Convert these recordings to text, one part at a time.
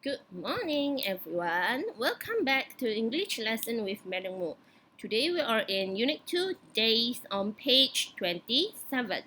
Good morning, everyone. Welcome back to English lesson with Madam Mo. Today we are in Unit 2, Days on page 27.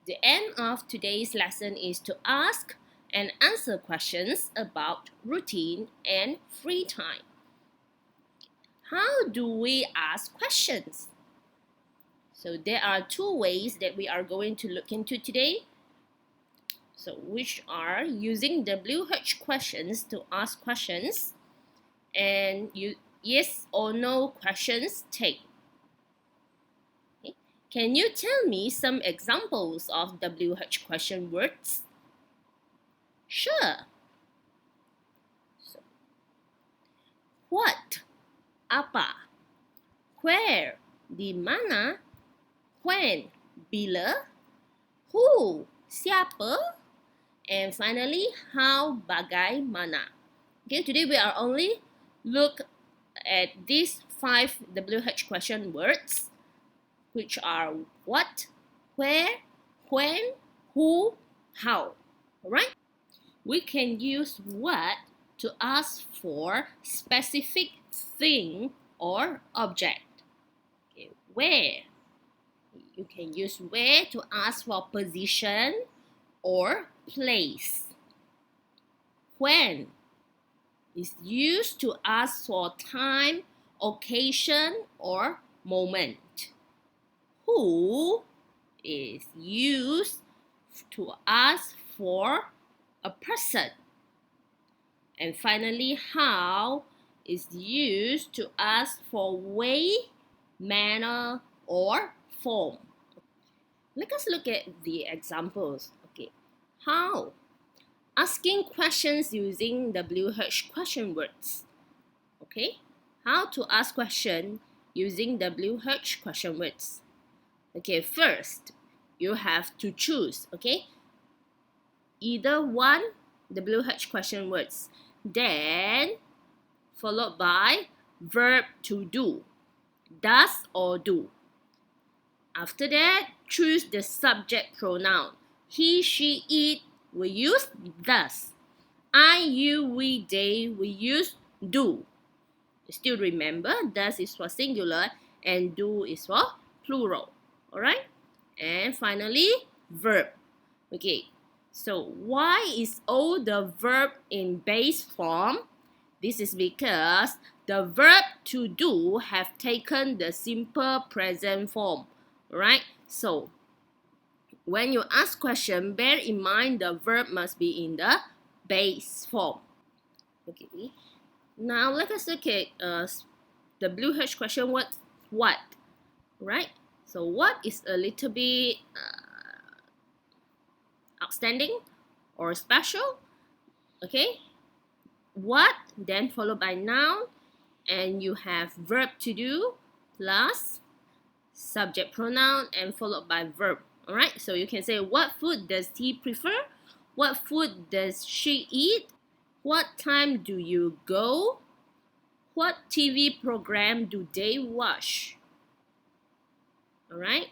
The end of today's lesson is to ask and answer questions about routine and free time. How do we ask questions? So there are two ways that we are going to look into today. So which are using WH questions to ask questions and yes or no questions take. Okay. Can you tell me some examples of WH question words? Sure. So, what? Apa? Where? Di mana? When? Bila? Who? Siapa? And finally, how? Bagaimana? Okay, today we are only look at these 5 WH question words, which are what, where, when, who, how. Alright? We can use what to ask for specific thing or object. Okay, where? You can use where to ask for position or place. When is used to ask for time, occasion, or moment. Who is used to ask for a person. And finally, how is used to ask for way, manner, or form. Let us look at the examples. Okay, how? Asking questions using WH question words. Okay, how to ask question using WH question words. Okay, first, you have to choose, okay, either one WH question words, then followed by verb to do, does or do. After that, choose the subject pronoun. He, she, it, we use does. I, you, we, they, we use do. Still remember, does is for singular and do is for plural. Alright? And finally, verb. Okay, so why is O the verb in base form? This is because the verb to do have taken the simple present form. Right? So when you ask question, bear in mind the verb must be in the base form. Okay. Now let us look at WH question word what. Right? So what is a little bit outstanding or special. Okay. What then followed by noun, and you have verb to do plus subject pronoun and followed by verb. Alright, so you can say what food does he prefer? What food does she eat? What time do you go? What TV program do they watch? Alright.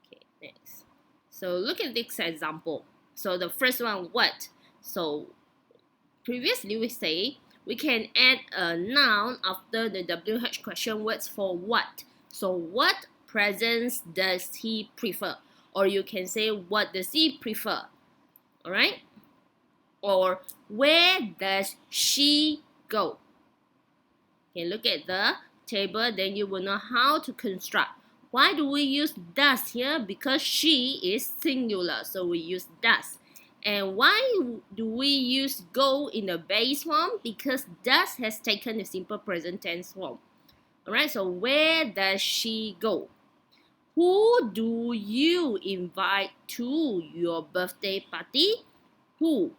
Okay, next. So look at this example. So the first one, what? So previously we say we can add a noun after the WH question words for what. So what presents does he prefer? Or you can say what does he prefer? Alright? Or where does she go? Okay, look at the table, then you will know how to construct. Why do we use does here? Because she is singular, so we use does. And why do we use go in the base form? Because does has taken the simple present tense form. Alright, so where does she go? Who do you invite to your birthday party? Who?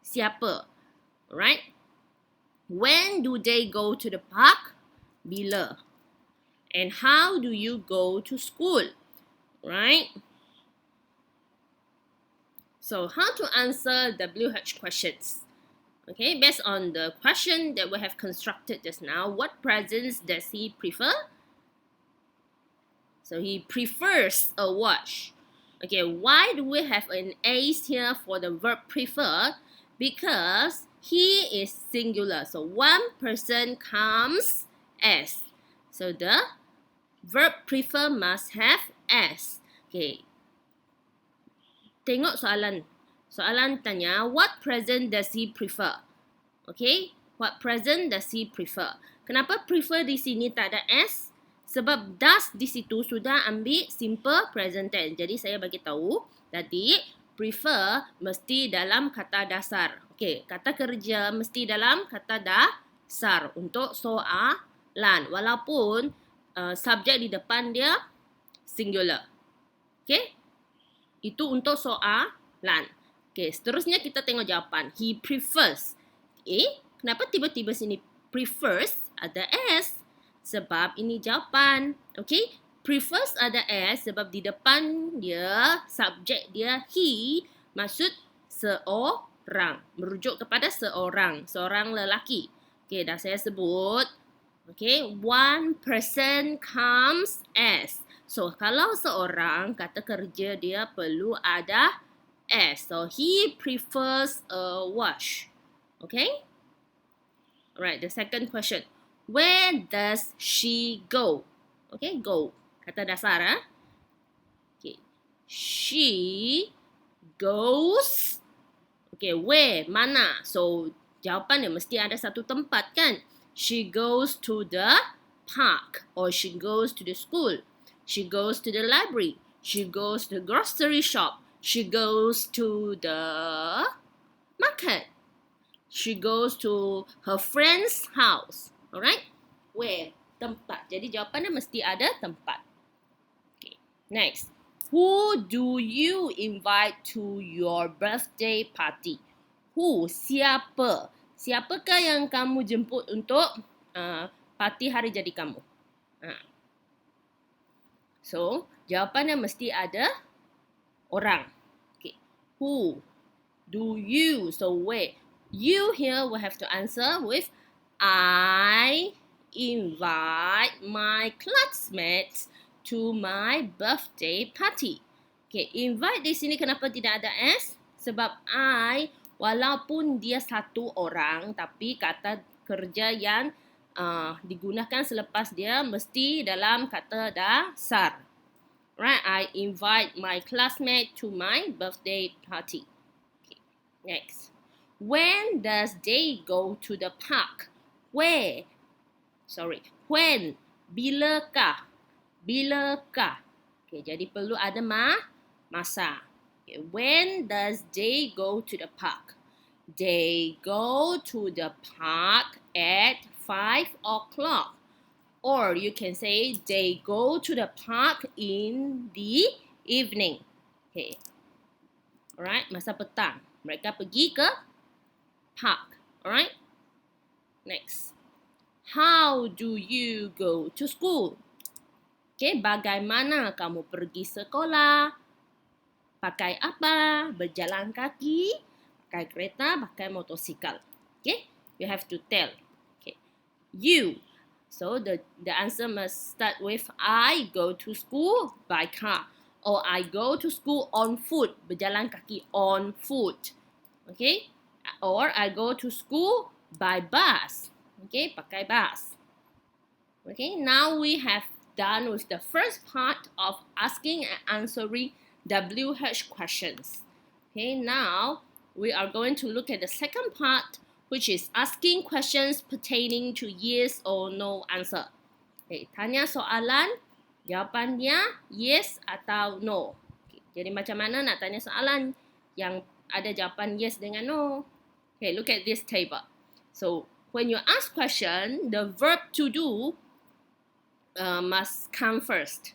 Siapa? Alright. When do they go to the park? Bila. And how do you go to school? Right? So how to answer WH questions? Okay, based on the question that we have constructed just now, what presents does he prefer? So he prefers a watch. Okay, why do we have an ace here for the verb prefer? Because he is singular. So one person comes as. So the verb prefer must have as. Okay. Tengok soalan. Soalan tanya, what present does he prefer? Okay. What present does he prefer? Kenapa prefer di sini tak ada as? Sebab does di situ sudah ambil simple present tense. Jadi saya bagi tahu tadi prefer mesti dalam kata dasar. Okey, kata kerja mesti dalam kata dasar untuk soalan walaupun subjek di depan dia singular. Okey? Itu untuk soalan. Okey, seterusnya kita tengok jawapan. He prefers. Kenapa tiba-tiba sini prefers ada as? Sebab ini jawapan. Okey? Prefers ada as sebab di depan dia, subjek dia he, maksud seorang. Merujuk kepada seorang. Seorang lelaki. Okey, dah saya sebut. Okey, one person comes as. So, kalau seorang kata kerja dia perlu ada as. So, he prefers a wash. Okay? Alright, the second question. Where does she go? Okay, go. Kata dasar, Okay. She goes. Okay, where? Mana? So, jawapan dia mesti ada satu tempat kan? She goes to the park. Or she goes to the school. She goes to the library. She goes to the grocery shop. She goes to the market. She goes to her friend's house. Alright? Where? Tempat. Jadi jawapannya mesti ada tempat. Okay. Next. Who do you invite to your birthday party? Who? Siapa? Siapakah yang kamu jemput untuk parti hari jadi kamu? So, jawapannya mesti ada orang. Okay. Who do you? So, where? You here will have to answer with I invite my classmates to my birthday party. Okay, invite di sini kenapa tidak ada S? Sebab I, walaupun dia satu orang, tapi kata kerja yang digunakan selepas dia mesti dalam kata dasar. Right, I invite my classmate to my birthday party. Okay, next. When does they go to the park? Where? Sorry, when? Bilakah? Bilakah? Okay, jadi perlu ada masa. Okay, when does they go to the park? They go to the park at 5 o'clock. Or you can say they go to the park in the evening. Okay. Alright, masa petang. Mereka pergi ke park. Alright. Next. How do you go to school? Okay, bagaimana kamu pergi sekolah? Pakai apa? Berjalan kaki? Pakai kereta? Pakai motosikal? Okay, you have to tell. Okay, you. So the answer must start with I go to school by car. Or I go to school on foot. Berjalan kaki on foot. Okay, or I go to school by bus. Okay, pakai bus. Okay, now we have done with the first part of asking and answering WH questions. Okay, now we are going to look at the second part, which is asking questions pertaining to yes or no answer. Okay, tanya soalan, jawapannya yes atau no. Okay, jadi macam mana nak tanya soalan yang ada jawapan yes dengan no? Okay, look at this table. So, when you ask question, the verb to do must come first,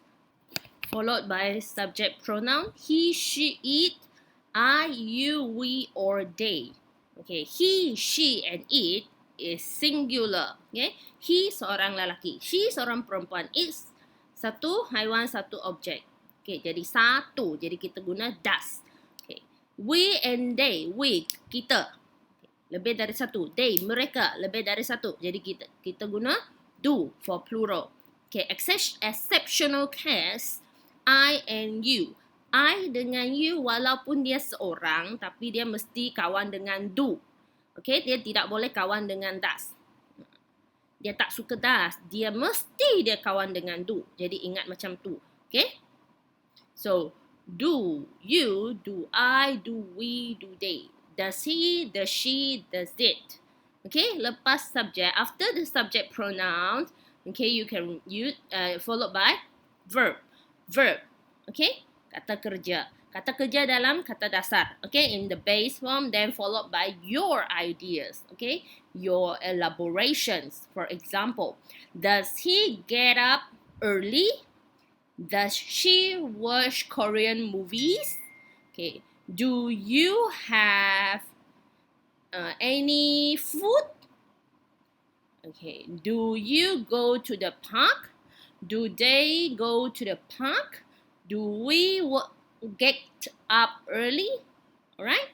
followed by subject pronoun he, she, it, I, you, we, or they. Okay, he, she, and it is singular. Okay, he seorang lelaki, she seorang perempuan, it satu haiwan, satu objek. Okay, jadi satu. Jadi kita guna does. Okay, we and they, we kita. Okay, lebih dari satu. They mereka lebih dari satu. Jadi kita guna do for plural. Okay, exceptional case, I and you. I dengan you walaupun dia seorang tapi dia mesti kawan dengan do. Okay, dia tidak boleh kawan dengan does. Dia tak suka does, dia mesti dia kawan dengan do. Jadi ingat macam tu. Okay? So, do you, do I, do we, do they. Does he, does she, does it. Okay, lepas subject, after the subject pronoun, okay, you can use followed by verb. Verb. Okay, kata kerja. Kata kerja dalam kata dasar. Okay, in the base form, then followed by your ideas. Okay, your elaborations. For example, does he get up early? Does she watch Korean movies? Okay, do you have any food? Okay, do you go to the park? Do they go to the park? Do we get up early? Alright?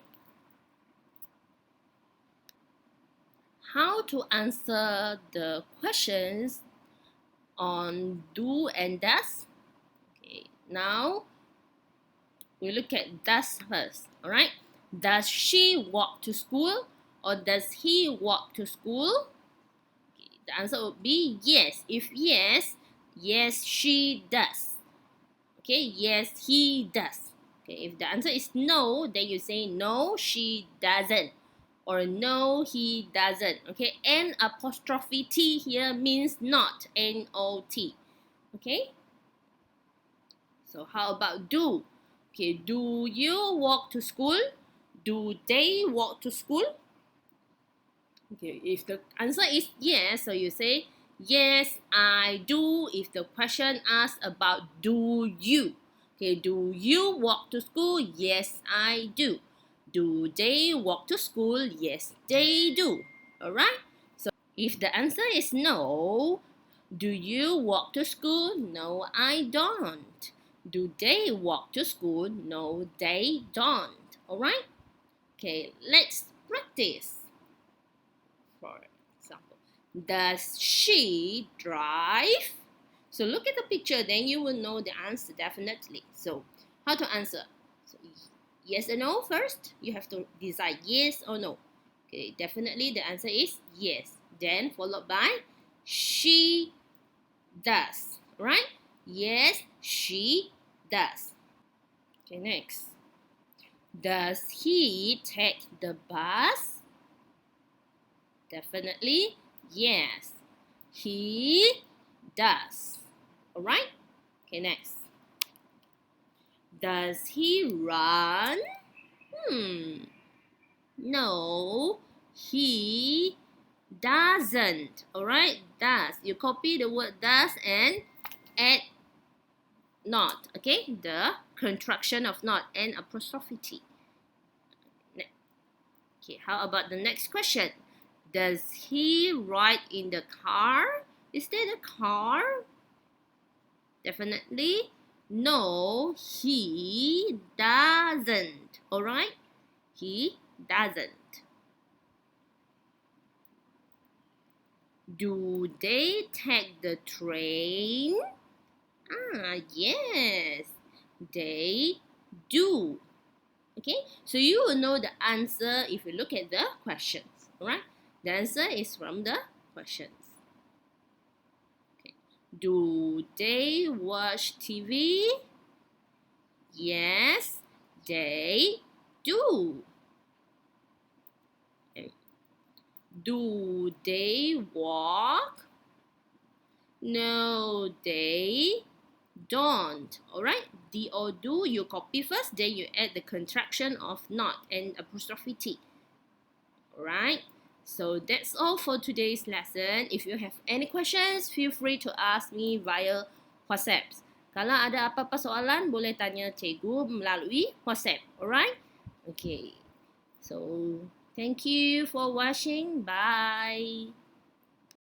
How to answer the questions on do and does? Okay, now we look at does first. Alright? Does she walk to school or does he walk to school? Okay, the answer would be yes. If yes, yes, she does. Okay, yes, he does. Okay, if the answer is no, then you say no, she doesn't. Or no, he doesn't. Okay, N apostrophe T here means not. N-O-T. Okay? So how about do? Okay, do you walk to school? Do they walk to school? Okay, if the answer is yes, so you say yes, I do. If the question asks about do you. Okay, do you walk to school? Yes, I do. Do they walk to school? Yes, they do. Alright? So if the answer is no, do you walk to school? No, I don't. Do they walk to school? No, they don't. Alright? Okay, let's practice. For example, does she drive? So look at the picture, then you will know the answer definitely. So how to answer? So, yes or no first? You have to decide yes or no. Okay, definitely the answer is yes. Then followed by she does. Right? Yes, she does. Okay, next. Does he take the bus? Definitely yes. He does. Alright? Okay, next. Does he run? No, he doesn't. Alright? Does. You copy the word does and add not. Okay? The contraction of not and apostrophe T. Okay, how about the next question? Does he ride in the car? Is there a car? Definitely no, he doesn't. Alright? He doesn't. Do they take the train? Yes, they do. Okay, so you will know the answer if you look at the questions. Alright? The answer is from the questions. Okay. Do they watch TV? Yes, they do. Okay. Do they walk? No, they don't. Alright? D or do, you copy first, then you add the contraction of not and apostrophe T. Alright? So that's all for today's lesson. If you have any questions, feel free to ask me via WhatsApp. Kalau ada apa-apa soalan, boleh tanya cikgu melalui WhatsApp. Alright? Okay. So, thank you for watching. Bye.